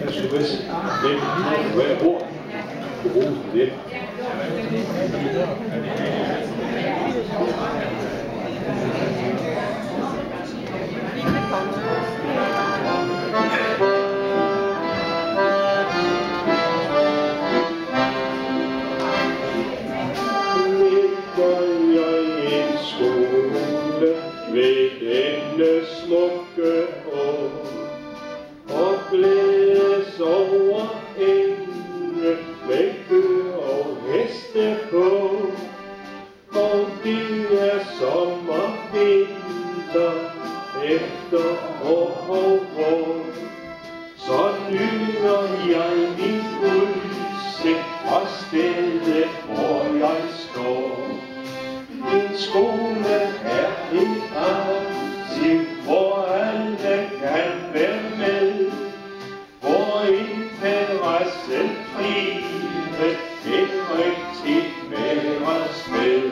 Jeg skal vist hvem hvor jeg bor. Det. Ved denne smukke år og glædes over enge med køer og heste på, og det er sommer, vinter, efterår og vår. Så nyder jeg min udsigt fra stedet, hvor jeg står. Min skole er en aktiv, hvor alle kan være med, hvor interessen trives et rigtigt værested.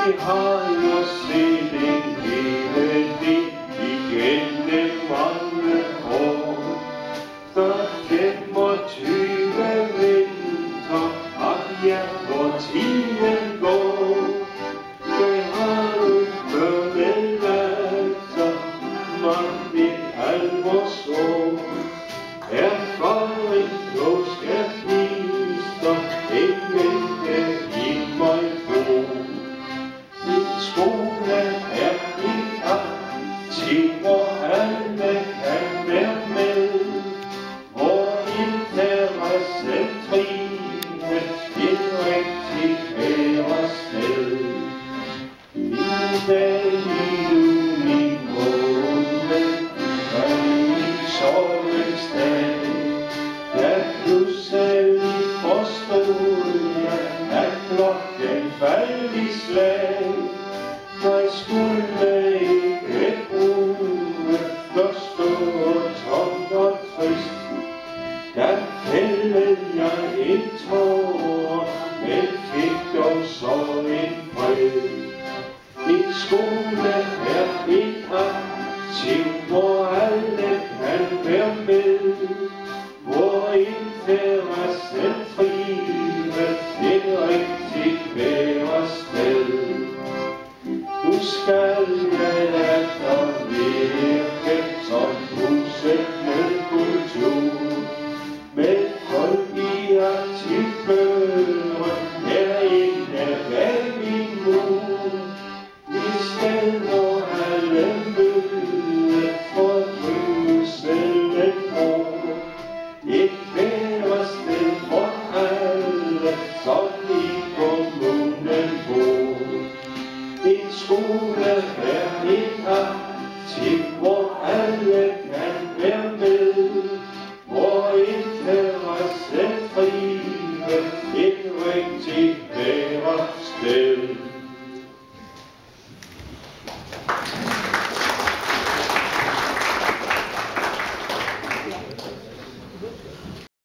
Vi har jo set en hele del igennem mange år, der 25 vinter, og ja, hvor tiden går. Det har du børnet lært sig, mange alvorsår. Erfaring nu skal vise, ingen kan i mig bo. Min skole er en aktiv, hvor alle kan være med, hvor interessen trives et rigtigt værested. Min dag i juni måned var min sorgens dag, da pludselig forstod jeg, at klokken faldt i slag. Jeg skulle ikke bruge forstået tomt og trist. Da fældede jeg en tåre, men fik dog så en fred. Min skole er en aktiv, hvor alle kan være med, hvor